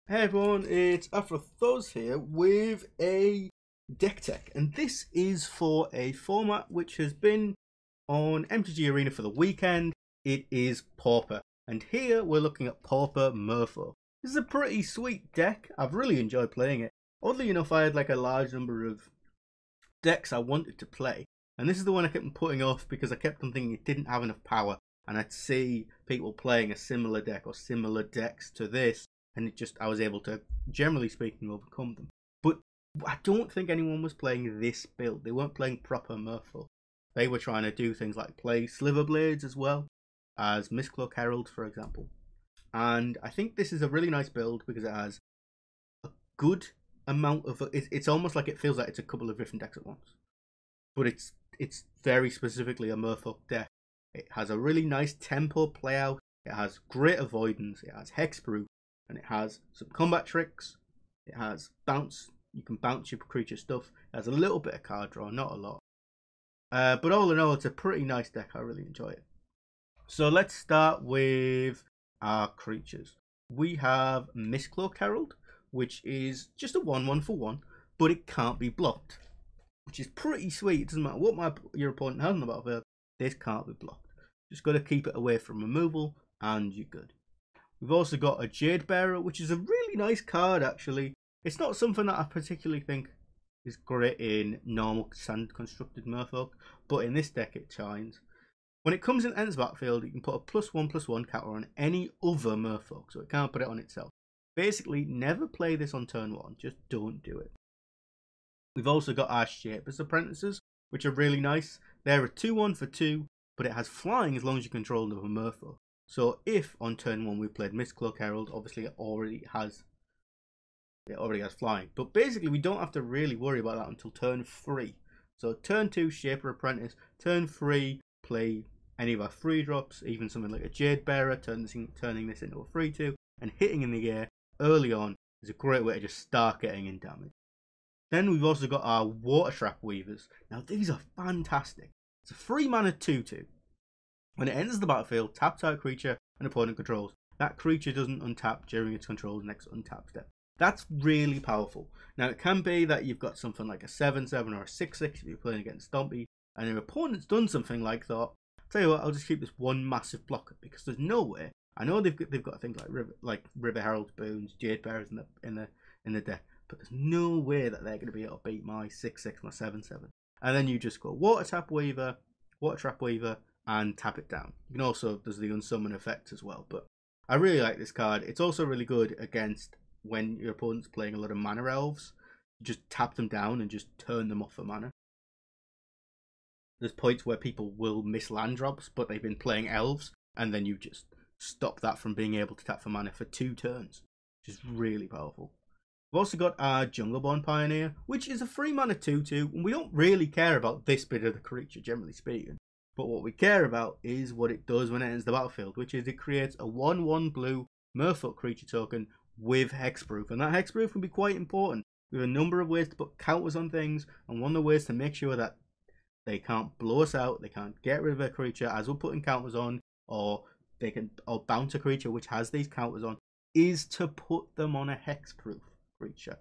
Hey everyone, it's Afrothos here with a deck tech, and this is for a format which has been on MTG Arena for the weekend. It is Pauper, and here we're looking at Pauper Merfolk. This is a pretty sweet deck. I've really enjoyed playing it. Oddly enough, I had like a large number of decks I wanted to play, and this is the one I kept putting off because I kept on thinking it didn't have enough power, and I'd see people playing a similar deck or similar decks to this, and I was able to, generally speaking, overcome them. But I don't think anyone was playing this build. They weren't playing proper Merfolk. They were trying to do things like play Sliverblades as well as Mistcloak Herald, for example. And I think this is a really nice build because it has a good amount of... It's almost like it feels like it's a couple of different decks at once. But it's very specifically a Merfolk deck. It has a really nice tempo playout. It has great avoidance. It has hexproof. And it has some combat tricks. It has bounce. You can bounce your creature stuff. It has a little bit of card draw, not a lot. But all in all, it's a pretty nice deck. I really enjoy it. So let's start with our creatures. We have Mistcloak Herald, which is just a 1/1 for 1, but it can't be blocked, which is pretty sweet. It doesn't matter what your opponent has on the battlefield, this can't be blocked. Just got to keep it away from removal, and you're good. We've also got a Jade Bearer, which is a really nice card, actually. It's not something that I particularly think is great in normal sand constructed Merfolk, but in this deck it shines. When it comes in ends battlefield, you can put a +1/+1 counter on any other Merfolk, so it can't put it on itself. Basically, never play this on turn 1, just don't do it. We've also got our Shaper's Apprentices, which are really nice. They're a 2/1 for 2, but it has flying as long as you control another Merfolk. So if on turn 1 we played Mistcloak Herald, obviously it already has flying. But basically we don't have to really worry about that until turn 3. So turn 2 Shaper Apprentice, turn 3 play any of our free drops, even something like a Jade Bearer, turning this into a 3/2, and hitting in the air early on is a great way to just start getting in damage. Then we've also got our Water Trap Weavers. Now these are fantastic. It's a 3-mana 2/2. When it enters the battlefield, tap target creature an opponent controls. That creature doesn't untap during its control's next untap step. That's really powerful. Now it can be that you've got something like a 7/7 or a 6/6 if you're playing against Stompy, and your opponent's done something like that. I'll tell you what, I'll just keep this one massive blocker because there's no way. I know they've got things like River Herald Boons, Jade Bearers in the deck, but there's no way that they're going to be able to beat my 6/6, my 7/7. And then you just go Water Trap Weaver, and tap it down. You can also, there's the unsummon effect as well, but I really like this card. It's also really good against when your opponent's playing a lot of mana elves. You just tap them down and just turn them off for mana. There's points where people will miss land drops, but they've been playing elves, and then you just stop that from being able to tap for mana for 2 turns, which is really powerful. We've also got our Jungleborn Pioneer, which is a 3-mana 2/2, and we don't really care about this bit of the creature, generally speaking. But what we care about is what it does when it enters the battlefield, which is it creates a 1/1 blue Merfolk creature token with hexproof. And that hexproof can be quite important. We have a number of ways to put counters on things, and one of the ways to make sure that they can't blow us out, they can't get rid of a creature as we're putting counters on, or bounce a creature which has these counters on, is to put them on a hexproof creature.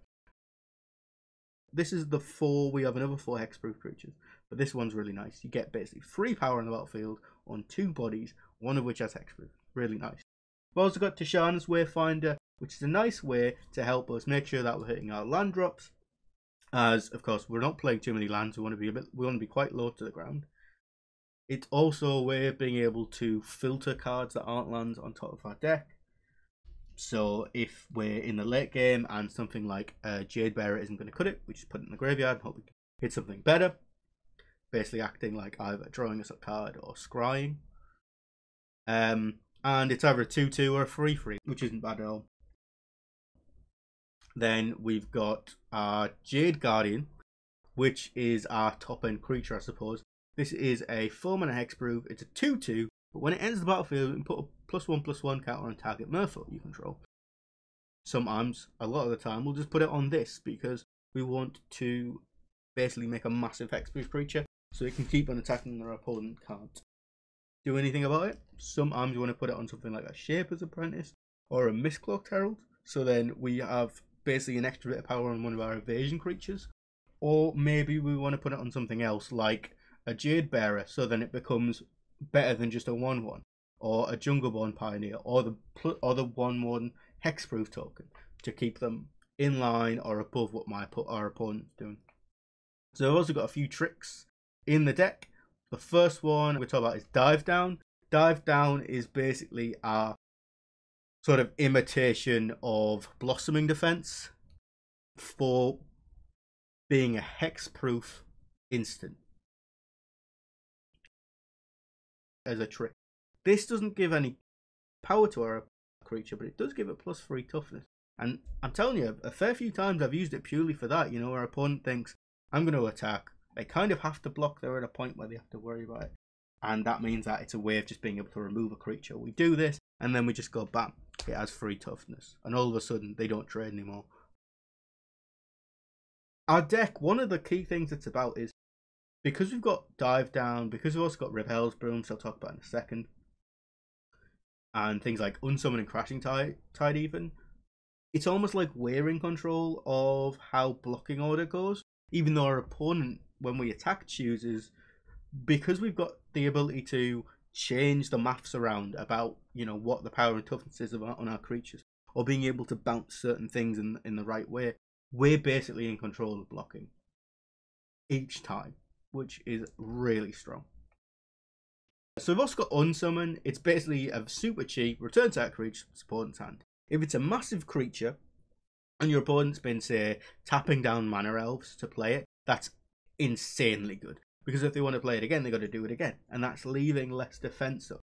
This is the 4, we have another 4 hexproof creatures, but this one's really nice. You get basically 3 power on the battlefield on 2 bodies, one of which has hexproof. Really nice. We've also got Tishana's Wayfinder, which is a nice way to help us make sure that we're hitting our land drops, as of course we're not playing too many lands. We want to be quite low to the ground. It's also a way of being able to filter cards that aren't lands on top of our deck. So if we're in the late game and something like Jade Bearer isn't going to cut it, we just put it in the graveyard and hope we can hit something better. Basically acting like either drawing us a card or scrying. And it's either a 2/2 or a 3/3, which isn't bad at all. Then we've got our Jade Guardian, which is our top end creature, I suppose. This is a 4-mana hexproof. It's a 2/2. But when it enters the battlefield, you can put a +1/+1 counter on target Merfolk you control. Sometimes, a lot of the time, we'll just put it on this because we want to basically make a massive hexproof creature so it can keep on attacking and their opponent can't do anything about it. Sometimes you want to put it on something like a Shaper's Apprentice or a Mistcloak Herald So then we have basically an extra bit of power on one of our evasion creatures. Or maybe we want to put it on something else, like a Jade Bearer, so then it becomes better than just a 1/1. Or a Jungleborn Pioneer, or the 1/1 hexproof token, to keep them in line or above what our opponent's doing. So I've also got a few tricks in the deck. The first one we're talking about is Dive Down. Dive Down is basically our sort of imitation of Blossoming Defense for being a hexproof instant as a trick. This doesn't give any power to our creature, but it does give it +3 toughness. And I'm telling you, a fair few times I've used it purely for that. You know, our opponent thinks, I'm going to attack. They kind of have to block. They're at a point where they have to worry about it. And that means that it's a way of just being able to remove a creature. We do this, and then we just go, bam, it has 3 toughness. And all of a sudden, they don't trade anymore. Our deck, one of the key things it's about is, because we've got Dive Down, because we've also got Revel's Broom, so I'll talk about in a second, and things like Unsummon and Crashing Tide even, it's almost like we're in control of how blocking order goes, even though our opponent, when we attack, chooses, because we've got the ability to change the maths around about, you know, what the power and toughness is on our creatures, or being able to bounce certain things in the right way, we're basically in control of blocking each time, which is really strong. So we've also got Unsummon. It's basically a super cheap return to that creature's opponent's hand. If it's a massive creature and your opponent's been, say, tapping down mana elves to play it, that's insanely good. Because if they want to play it again, they've got to do it again. And that's leaving less defense up.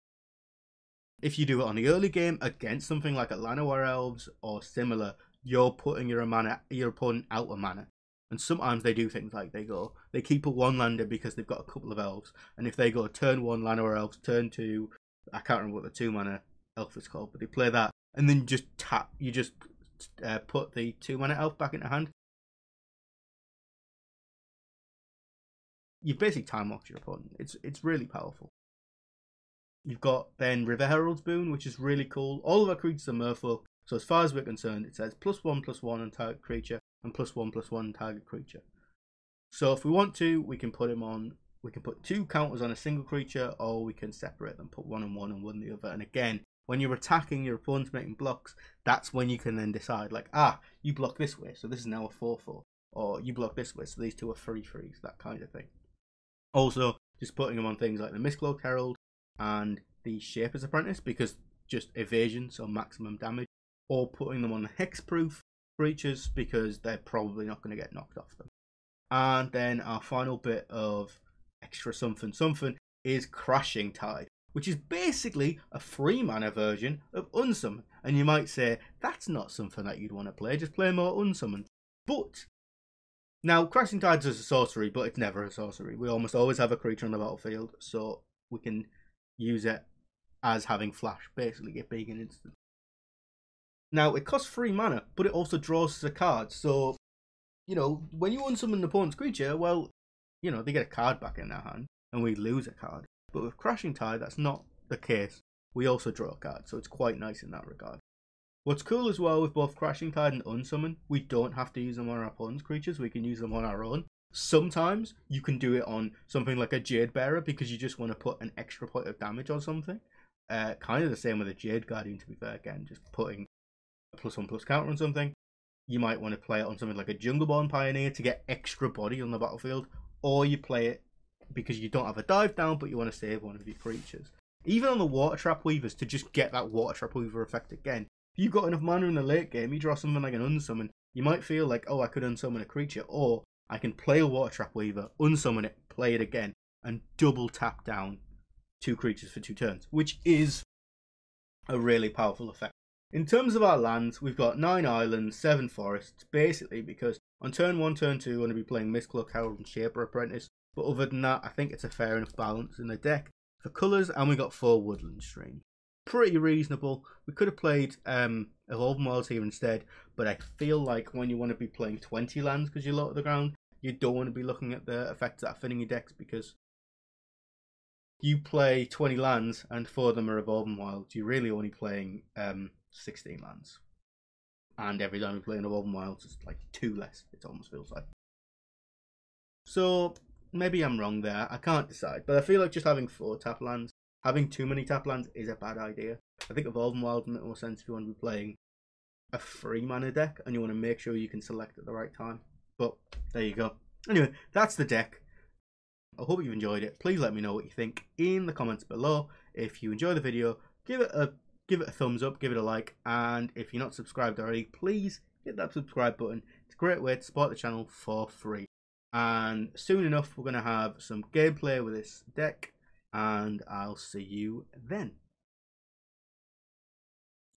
If you do it on the early game against something like a Llanowar Elves or similar, you're putting your opponent out of mana. And sometimes they do things like they keep a 1-lander because they've got a couple of elves. And if they go turn 1 Llanowar Elves, turn 2, I can't remember what the 2-mana elf is called, but they play that. And then just tap, you just put the 2-mana elf back into hand. You've basically time-locked your opponent. It's really powerful. You've got then River Herald's Boon, which is really cool. All of our creatures are Merfolk. So as far as we're concerned, it says +1/+1 on target creature and +1/+1 on target creature. So if we want to, we can put him on. We can put 2 counters on a single creature, or we can separate them, put 1 on one and 1 on the other. And again, when you're attacking, your opponent's making blocks. That's when you can then decide, like, you block this way, so this is now a 4/4, or you block this way, so these 2 are 3/3s, that kind of thing. Also, just putting them on things like the Mistcloaked Herald and the Shaper's Apprentice, because just evasion, so maximum damage. Or putting them on the hexproof creatures because they're probably not going to get knocked off them. And then our final bit of extra something is Crashing Tide, which is basically a 3-mana version of Unsummon. And you might say, that's not something that you'd want to play, just play more Unsummon. But, now Crashing Tide is a sorcery, but it's never a sorcery. We almost always have a creature on the battlefield, so we can use it as having flash, basically get big and instant. Now, it costs 3 mana, but it also draws a card. So, you know, when you unsummon an opponent's creature, well, you know, they get a card back in their hand, and we lose a card. But with Crashing Tide, that's not the case. We also draw a card, so it's quite nice in that regard. What's cool as well with both Crashing Tide and Unsummon, we don't have to use them on our opponent's creatures, we can use them on our own. Sometimes you can do it on something like a Jade Bearer because you just want to put an extra point of damage on something. Kind of the same with a Jade Guardian, to be fair, again, just putting a +1/+ counter on something. You might want to play it on something like a Jungleborn Pioneer to get extra body on the battlefield, or you play it because you don't have a dive down but you want to save one of your creatures. Even on the Water Trap Weavers to just get that Water Trap Weaver effect again. If you've got enough mana in the late game, you draw something like an Unsummon, you might feel like, oh, I could unsummon a creature, or I can play a Water Trap Weaver, unsummon it, play it again, and double tap down 2 creatures for 2 turns, which is a really powerful effect. In terms of our lands, we've got 9 islands, 7 forests, basically because on turn 1, turn 2, we're going to be playing Mistcloaked Herald and Shaper Apprentice, but other than that, I think it's a fair enough balance in the deck for colours, and we got 4 woodland streams. Pretty reasonable. We could have played Evolving Wilds here instead, but I feel like when you want to be playing 20 lands because you're low to the ground, you don't want to be looking at the effects that are fitting your decks, because you play 20 lands and 4 of them are Evolving Wilds. You're really only playing 16 lands. And every time you play an Evolving Wilds, it's like 2 less, it almost feels like. So, maybe I'm wrong there, I can't decide. But I feel like just having 4 tap lands, having too many tap lands is a bad idea. I think Evolving Wilds makes more sense if you want to be playing a 3 mana deck and you want to make sure you can select at the right time. But there you go. Anyway, that's the deck. I hope you've enjoyed it. Please let me know what you think in the comments below. If you enjoy the video, give it a thumbs up, give it a like, and if you're not subscribed already, please hit that subscribe button. It's a great way to support the channel for free. And soon enough, we're going to have some gameplay with this deck, and I'll see you then.